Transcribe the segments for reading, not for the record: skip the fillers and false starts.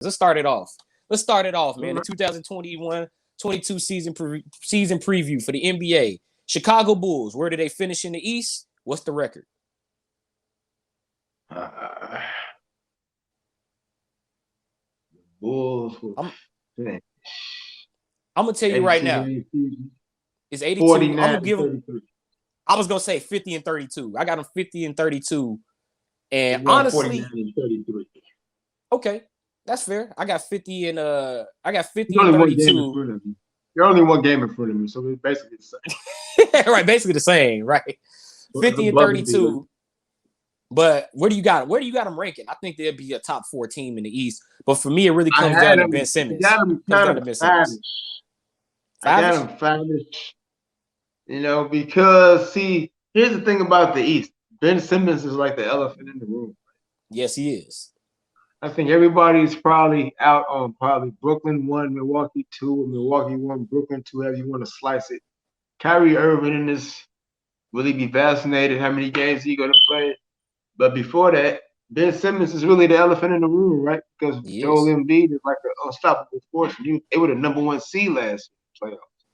Let's start it off. Man. The 2021-22 season preview for the NBA. Chicago Bulls, where do they finish in the East? What's the record? Bulls. I'm gonna tell you right now. It's 82. 49 I'm gonna give them. 33. I was gonna say 50 and 32. I got them 50 and 32. And honestly, 49 and 33. Okay, that's fair. I got 50 and 32. You're only one game in front of me, so it's basically the same. Right, basically the same, right? 50 and 32. But where do you got them ranking? I think they'd be a top 4 team in the East. But for me, it really comes down to Ben Simmons. I got them five-ish. Because see, here's the thing about the East. Ben Simmons is like the elephant in the room. Yes, he is. I think everybody's probably out on Brooklyn 1, Milwaukee 2, or Milwaukee 1, Brooklyn 2, however you want to slice it. Kyrie Irving in this, will he be vaccinated? How many games he going to play? But before that, Ben Simmons is really the elephant in the room, right? Because Joel Embiid is like an unstoppable force. They were the number 1 seed last year in the playoffs.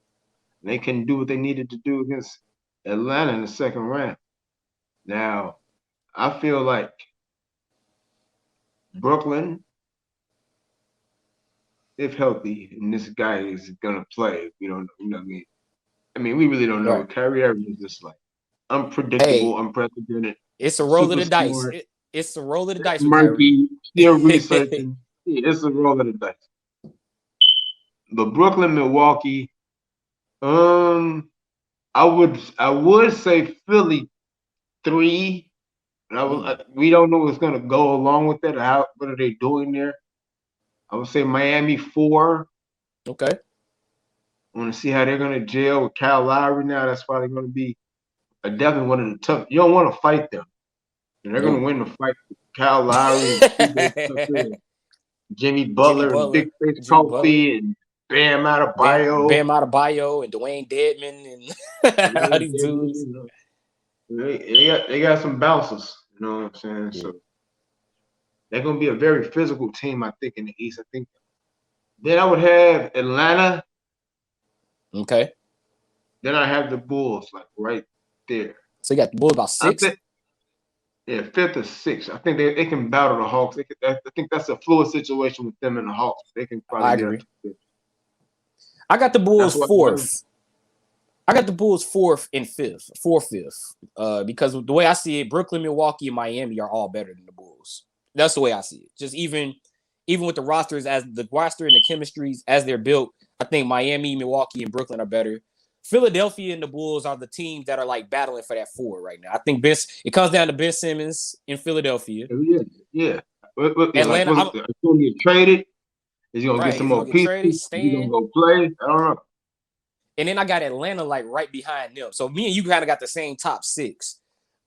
And they couldn't do what they needed to do against Atlanta in the second round. Now, I feel like Brooklyn, if healthy, and this guy is gonna play, you know what I mean? I mean, we really don't know. Right. Kyrie Irving is just like unpredictable, unprecedented. It's a roll of the dice. It's a roll of the dice. Murky, still researching. Yeah, it's a roll of the dice. But Brooklyn, Milwaukee, I would say Philly 3. We don't know what's gonna go along with that. What are they doing there? I would say Miami 4. Okay. I want to see how they're gonna gel with Kyle Lowry now. That's probably gonna be definitely one of the tough. You don't want to fight them. And they're gonna win the fight with Kyle Lowry and Jimmy Butler and Big Face Kofi and Bam Adebayo and Dwayne Dedman and all these dudes. They got some bouncers, you know what I'm saying? Yeah. So they're gonna be a very physical team, I think, in the East. I think. Then I would have Atlanta. Okay. Then I have the Bulls, like right there. So you got the Bulls about 6. Yeah, 5th or 6th. I think they can battle the Hawks. I think that's a fluid situation with them and the Hawks. They can probably. I agree. I got the Bulls 4th. I got the Bulls 4th and 5th, 4th, because the way I see it, Brooklyn, Milwaukee, and Miami are all better than the Bulls. That's the way I see it. Just even with the rosters and the chemistries as they're built, I think Miami, Milwaukee, and Brooklyn are better. Philadelphia and the Bulls are the teams that are like battling for that 4 right now. I think it comes down to Ben Simmons in Philadelphia. Yeah. Atlanta, is he going to get traded? Is he going to get some more pieces? Is he going to go play? I don't know. And then I got Atlanta like right behind them. So me and you kind of got the same top 6.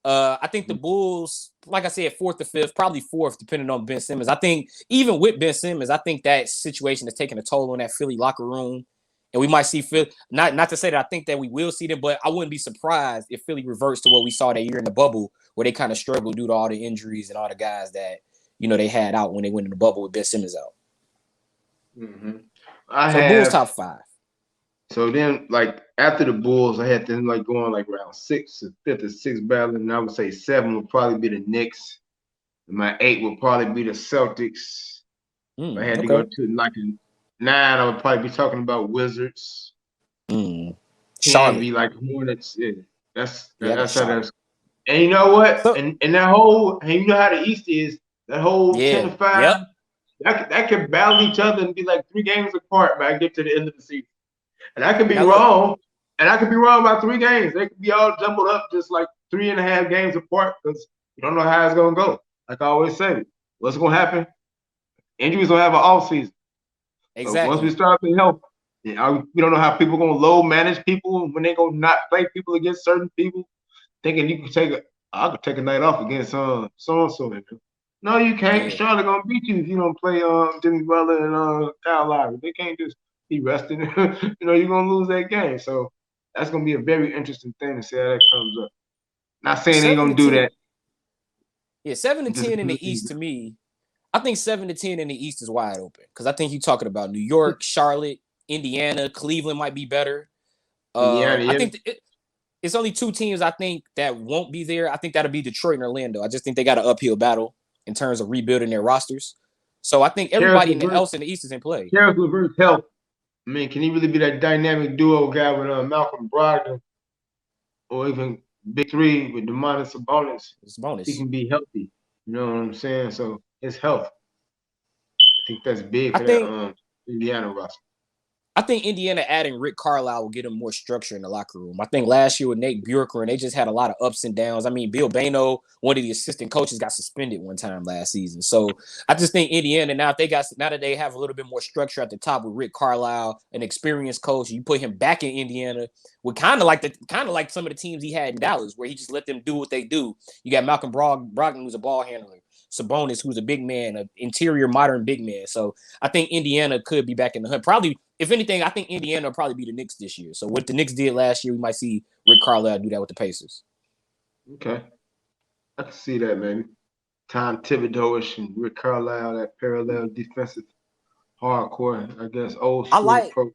I think the Bulls, like I said, 4th to 5th, probably 4th, depending on Ben Simmons. I think even with Ben Simmons, I think that situation is taking a toll on that Philly locker room. And we might see Philly, not to say that I think that we will see them, but I wouldn't be surprised if Philly reverts to what we saw that year in the bubble where they kind of struggled due to all the injuries and all the guys that, they had out when they went in the bubble with Ben Simmons out. Mm-hmm. Bulls top 5. So then, like, after the Bulls, I had them, like, going, like, round 6, 5th or 6th battling. And I would say 7 would probably be the Knicks. And my 8 would probably be the Celtics. If I had to go to, like, 9, I would probably be talking about Wizards. Charlotte. Be like Hornets. Yeah, that's how that's. And you know what? So, and that whole, and you know how the East is, that whole 10 to 5, that could battle each other and be like 3 games apart by get to the end of the season. And I could be wrong. And I could be wrong about 3 games. They could be all jumbled up just like 3.5 games apart because you don't know how it's going to go. Like I always say, what's going to happen? Injuries don't have an off season. Exactly. So once we start being healthy, we don't know how people are going to load manage people when they're going to not play people against certain people, thinking you can I could take a night off against so-and-so. No, you can't. Yeah. Charlotte going to beat you if you don't play Jimmy Butler and Kyle Lowry. They can't just be resting. You're going to lose that game. So that's going to be a very interesting thing to see how that comes up. Not saying they're going to do that. Yeah, 7 and 10 in the East to me. I think 7 to 10 in the East is wide open because I think you're talking about New York, Charlotte, Indiana, Cleveland might be better. Indiana, I yeah. think it's only 2 teams I think that won't be there. I think that'll be Detroit and Orlando. I just think they got an uphill battle in terms of rebuilding their rosters. So I think everybody else in the East is in play. Karis LeVert's health. I mean, can he really be that dynamic duo guy with Malcolm Brogdon or even Big Three with Demonis Sabonis? It's a bonus. He can be healthy. You know what I'm saying? So his health, I think that's big for that Indiana roster. I think Indiana adding Rick Carlisle will get him more structure in the locker room. I think last year with Nate Bjorkgren, they just had a lot of ups and downs. I mean, Bill Bano, one of the assistant coaches, got suspended one time last season. So I just think Indiana now that they have a little bit more structure at the top with Rick Carlisle, an experienced coach, you put him back in Indiana with kind of like some of the teams he had in Dallas, where he just let them do what they do. You got Malcolm Brogdon, who's a ball handler. Sabonis, who's a big man, an interior modern big man. So I think Indiana could be back in the hunt. Probably, if anything, I think Indiana will probably be the Knicks this year. So what the Knicks did last year, we might see Rick Carlisle do that with the Pacers. Okay. I can see that, maybe. Tom Thibodeau-ish and Rick Carlisle, that parallel defensive hardcore, I guess, old school approach.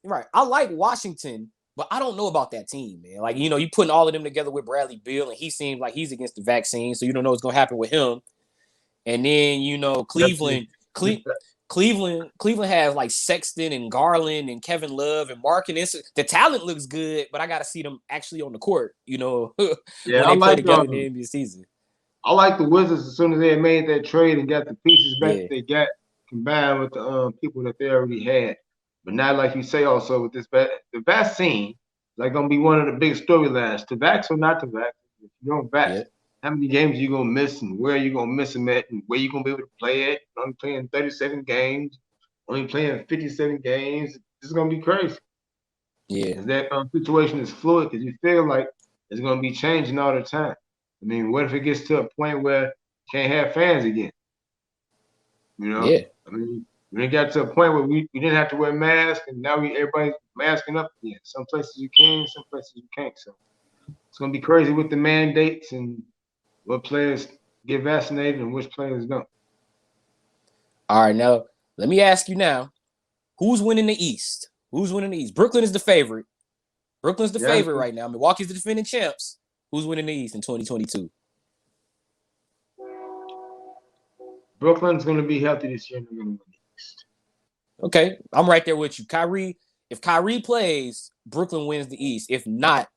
Right. I like Washington, but I don't know about that team, man. Like, you putting all of them together with Bradley Beal, and he seems like he's against the vaccine, so you don't know what's going to happen with him. And then, Cleveland has like Sexton and Garland and Kevin Love and Markkanen. The talent looks good, but I got to see them actually on the court, when they play together in the NBA season. I like the Wizards as soon as they made that trade and got the pieces back that they got combined with the people that they already had. But now, like you say, also with this, the vaccine is like going to be one of the big storylines. To vax or not to vax? If you don't vax, how many games are you going to miss and where are you going to miss them at and where you going to be able to play at? Only playing 37 games, only playing 57 games. This is going to be crazy. Yeah. That situation is fluid because you feel like it's going to be changing all the time. I mean, what if it gets to a point where you can't have fans again? Yeah. I mean, when it got to a point where we didn't have to wear masks, and now everybody's masking up again. Some places you can, some places you can't. So it's gonna be crazy with the mandates and what players get vaccinated and which players don't. All right, now let me ask you now: who's winning the East? Who's winning the East? Brooklyn is the favorite. Brooklyn's the favorite right now. Milwaukee's the defending champs. Who's winning the East in 2022? Brooklyn's gonna be healthy this year, and they're gonna win the East. Okay, I'm right there with you. If Kyrie plays, Brooklyn wins the East. If not,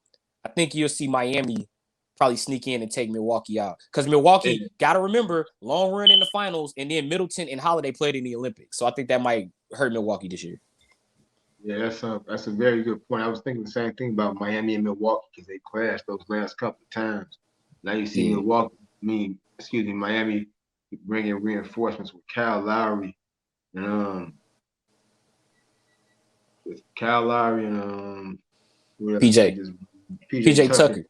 I think you'll see Miami probably sneak in and take Milwaukee out. Because Milwaukee, got to remember, long run in the finals, and then Middleton and Holiday played in the Olympics. So I think that might hurt Milwaukee this year. Yeah, that's a very good point. I was thinking the same thing about Miami and Milwaukee because they clashed those last couple of times. Now you see Miami bringing reinforcements with Kyle Lowry and PJ Tucker.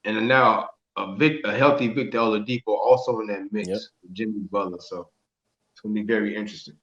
And now a healthy Victor Oladipo also in that mix with Jimmy Butler. So it's gonna be very interesting.